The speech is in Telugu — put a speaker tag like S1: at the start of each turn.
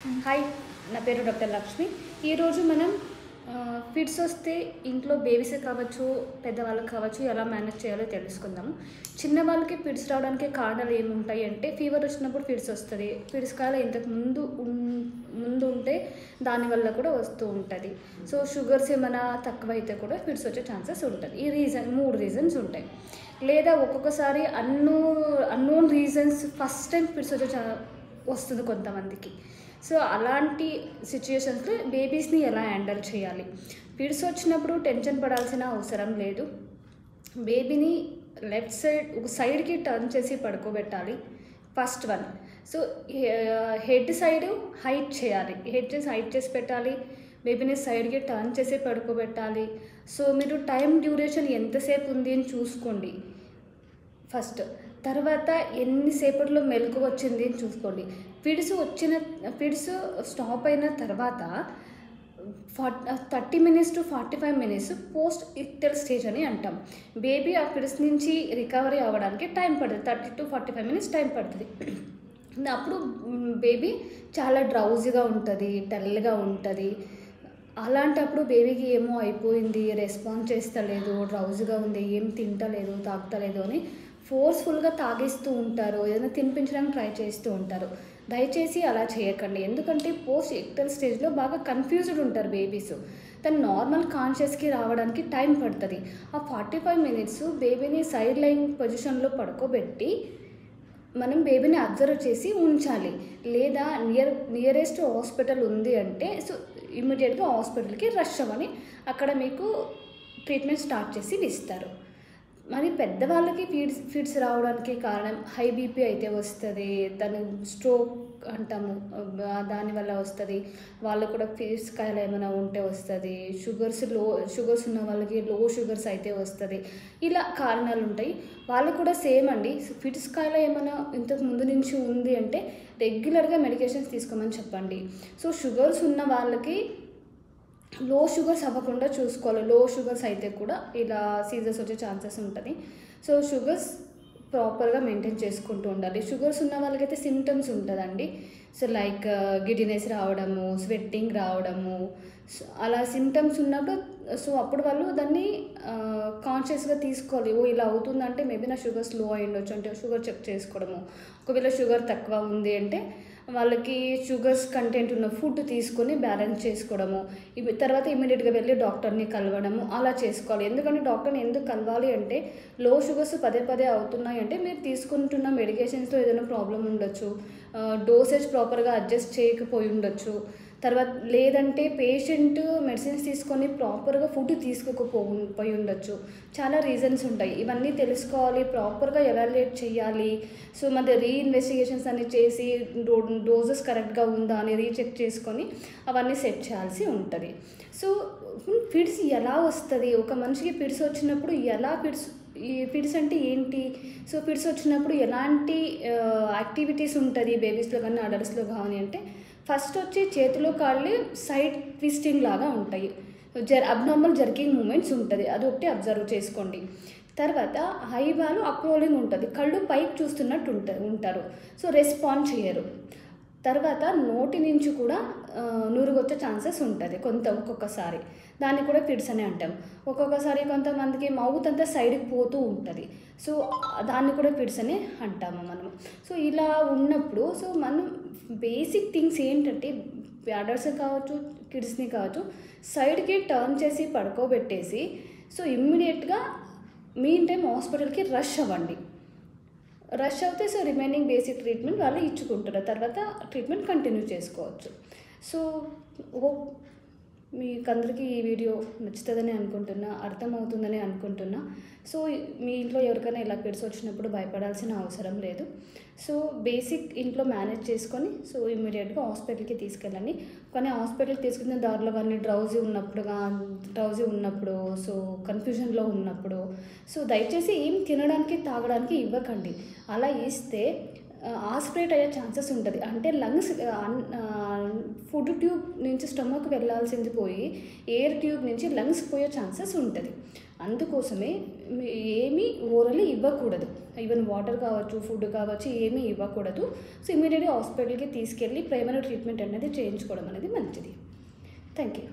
S1: హాయ్, నా పేరు డాక్టర్ లక్ష్మి. ఈరోజు మనం ఫిట్స్ వస్తే ఇంట్లో బేబీస్ కావచ్చు, పెద్దవాళ్ళకి కావచ్చు ఎలా మేనేజ్ చేయాలో తెలుసుకుందాము. చిన్నవాళ్ళకి ఫిట్స్ రావడానికి కారణాలు ఏముంటాయి అంటే, ఫీవర్ వచ్చినప్పుడు ఫిట్స్ వస్తుంది. ఫిట్స్ కాలం ఇంతకు ముందు ఉంటే దానివల్ల కూడా వస్తూ ఉంటుంది. సో షుగర్స్ ఏమైనా తక్కువైతే కూడా ఫిట్స్ వచ్చే ఛాన్సెస్ ఉంటుంది. మూడు రీజన్స్ ఉంటాయి. లేదా ఒక్కొక్కసారి unknown reasons first time fits వస్తుంది కొంతమందికి. సో అలాంటి సిచ్యుయేషన్స్లో బేబీస్ని ఎలా హ్యాండిల్ చేయాలి? ఫిట్స్ వచ్చినప్పుడు టెన్షన్ పడాల్సిన అవసరం లేదు. బేబీని లెఫ్ట్ సైడ్ ఒక సైడ్కి టర్న్ చేసి పడుకోబెట్టాలి. First one. So head side height చేయాలి. హెడ్ చేసి హైట్ చేసి పెట్టాలి. బేబీని సైడ్కి టర్న్ చేసి పడుకోబెట్టాలి. సో మీరు టైం డ్యూరేషన్ ఎంతసేపు ఉంది అని చూసుకోండి ఫస్ట్. తర్వాత ఎన్నిసేపట్లో మెలకు వచ్చింది అని చూసుకోండి. ఫిట్స్ స్టాప్ అయిన తర్వాత 30 minutes to 45 minutes post ictal stage అని అంటాం. బేబీ ఆ ఫిట్స్ నుంచి రికవరీ అవ్వడానికి టైం పడుతుంది. 30 to 45 minutes టైం పడుతుంది. అప్పుడు బేబీ చాలా డ్రౌజీగా ఉంటుంది, డల్గా ఉంటుంది. అలాంటప్పుడు బేబీకి ఏమో అయిపోయింది, రెస్పాన్స్ చేస్తలేదు, డ్రౌజీగా ఉంది, ఏం తింటలేదు, తాగుతలేదు అని ఫోర్స్ఫుల్గా తాగిస్తూ ఉంటారు, ఏదైనా తినిపించడానికి ట్రై చేస్తూ ఉంటారు. దయచేసి అలా చేయకండి. ఎందుకంటే పోస్ట్ ఎక్టల్ స్టేజ్లో బాగా కన్ఫ్యూజ్డ్ ఉంటారు బేబీస్. తను నార్మల్ కాన్షియస్కి రావడానికి టైం పడుతుంది. ఆ 45 minutes బేబీని సైడ్ లైన్ పొజిషన్లో పడుకోబెట్టి మనం బేబీని అబ్జర్వ్ చేసి ఉంచాలి. లేదా నియరెస్ట్ హాస్పిటల్ ఉంది అంటే సో ఇమ్మీడియట్గా హాస్పిటల్కి రష్ అవ్వని అక్కడ మీకు ట్రీట్మెంట్ స్టార్ట్ చేసి ఇస్తారు. మరి పెద్దవాళ్ళకి ఫిట్స్ రావడానికి కారణం హై బీపీ అయితే వస్తుంది, దాని స్ట్రోక్ అంటాము, దానివల్ల వస్తుంది. వాళ్ళు కూడా ఫిట్స్ కాయలు ఏమైనా ఉంటే వస్తుంది. షుగర్స్ ఉన్న వాళ్ళకి లో షుగర్స్ అయితే వస్తుంది. ఇలా కారణాలు ఉంటాయి. వాళ్ళు కూడా సేమ్ అండి. ఫిట్స్ కాయలు ఏమైనా ఇంతకు ముందు నుంచి ఉంది అంటే రెగ్యులర్గా మెడికేషన్స్ తీసుకోమని చెప్పండి. సో షుగర్స్ ఉన్న వాళ్ళకి లో షుగర్స్ అవ్వకుండా చూసుకోవాలి. లో షుగర్స్ అయితే కూడా ఇలా సీజర్స్ వచ్చే ఛాన్సెస్ ఉంటుంది. సో షుగర్స్ ప్రాపర్గా మెయింటైన్ చేసుకుంటూ ఉండాలి. షుగర్స్ ఉన్న వాళ్ళకైతే సిమ్టమ్స్ ఉంటుందండి. సో లైక్ గిడినెస్ రావడము, స్వెట్టింగ్ రావడము, అలా సిమ్టమ్స్ ఉన్నప్పుడు సో అప్పుడు వాళ్ళు దాన్ని కాన్షియస్గా తీసుకోవాలి. ఇలా అవుతుందంటే మేబీ నా షుగర్స్ లో అయి ఉండొచ్చు అంటే షుగర్ చెక్ చేసుకోవడము. ఒకవేళ షుగర్ తక్కువ ఉంది అంటే వాళ్ళకి షుగర్స్ కంటెంట్ ఉన్న ఫుడ్ తీసుకొని బ్యాలెన్స్ చేసుకోవడము. తర్వాత ఇమీడియట్గా వెళ్ళి డాక్టర్ని కలవడము అలా చేసుకోవాలి. ఎందుకంటే డాక్టర్ని ఎందుకు కలవాలి అంటే లో షుగర్స్ పదే అవుతున్నాయి అంటే మీరు తీసుకుంటున్న మెడికేషన్స్లో ఏదైనా ప్రాబ్లం ఉండొచ్చు, డోసేజ్ ప్రాపర్గా అడ్జస్ట్ చేయకపోయి ఉండొచ్చు. తర్వాత లేదంటే పేషెంట్ మెడిసిన్స్ తీసుకొని ప్రాపర్గా ఫుడ్ తీసుకోకపోయి ఉండొచ్చు. చాలా రీజన్స్ ఉంటాయి. ఇవన్నీ తెలుసుకోవాలి, ప్రాపర్గా ఎవాల్యుయేట్ చేయాలి. సో మరి రీఇన్వెస్టిగేషన్స్ అన్ని చేసి డోసెస్ కరెక్ట్గా ఉందా అని రీచెక్ చేసుకొని అవన్నీ సెట్ చేయాల్సి ఉంటుంది. సో ఫిట్స్ ఎలా వస్తుంది? ఒక మనిషికి ఫిట్స్ వచ్చినప్పుడు ఈ ఫిట్స్ అంటే ఏంటి? సో ఫిట్స్ వచ్చినప్పుడు ఎలాంటి యాక్టివిటీస్ ఉంటుంది బేబీస్లో కానీ అడల్ట్స్లో కానీ అంటే, ఫస్ట్ వచ్చి చేతిలో కాళ్ళు సైడ్ ట్విస్టింగ్ లాగా ఉంటాయి. అబ్నార్మల్ జర్కింగ్ మూమెంట్స్ ఉంటుంది. అది ఒకటి అబ్జర్వ్ చేసుకోండి. తర్వాత ఐబాల్ అప్రోలింగ్ ఉంటుంది. కళ్ళు పైకి చూస్తున్నట్టు ఉంటారు. సో రెస్పాండ్ చేయరు. తర్వాత నోటి నుంచి కూడా నురుగొచ్చే ఛాన్సెస్ ఉంటుంది ఒక్కొక్కసారి. దాన్ని కూడా ఫిట్స్ అని అంటాం. ఒక్కొక్కసారి కొంతమందికి మౌత్ అంతా సైడ్కి పోతూ ఉంటుంది. సో దాన్ని కూడా ఫిట్స్ అని అంటాము మనము. సో ఇలా ఉన్నప్పుడు సో మనం బేసిక్ థింగ్స్ ఏంటంటే అడల్ట్స్ కావచ్చు, కిడ్స్ని కావచ్చు, సైడ్కి టర్న్ చేసి పడుకోబెట్టేసి సో ఇమ్మీడియట్గా మీన్ టైం హాస్పిటల్కి రష్ అవ్వండి. రష్ అవుతే సో రిమైనింగ్ బేసిక్ ట్రీట్మెంట్ వాళ్ళు ఇచ్చుకుంటారు. తర్వాత ట్రీట్మెంట్ కంటిన్యూ చేసుకోవచ్చు. సో మీకు అందరికీ ఈ వీడియో నచ్చుతుందని అనుకుంటున్నా, అర్థమవుతుందని అనుకుంటున్నా. సో మీ ఇంట్లో ఎవరికైనా ఇలా ఫిట్స్ వచ్చినప్పుడు భయపడాల్సిన అవసరం లేదు. సో బేసిక్ ఇంట్లో మేనేజ్ చేసుకొని సో ఇమ్మీడియట్గా హాస్పిటల్కి తీసుకెళ్ళండి. కానీ హాస్పిటల్కి తీసుకున్న దారిలో కానీ డ్రౌజీ ఉన్నప్పుడు సో కన్ఫ్యూజన్లో ఉన్నప్పుడు సో దయచేసి ఏం తినడానికి తాగడానికి ఇవ్వకండి. అలా ఇస్తే ఆస్పిరేట్ అయ్యే ఛాన్సెస్ ఉంటుంది. అంటే లంగ్స్ ఫుడ్ ట్యూబ్ నుంచి స్టమక్ వెళ్ళాల్సింది పోయి ఎయిర్ ట్యూబ్ నుంచి లంగ్స్ పోయే ఛాన్సెస్ ఉంటుంది. అందుకోసమే ఏమీ ఓరల్లీ ఇవ్వకూడదు. ఈవెన్ వాటర్ కావచ్చు, ఫుడ్ కావచ్చు, ఏమీ ఇవ్వకూడదు. సో ఇమీడియట్గా హాస్పిటల్కి తీసుకెళ్ళి ప్రైమరీ ట్రీట్మెంట్ అనేది చేయించుకోవడం అనేది మంచిది. Thank you.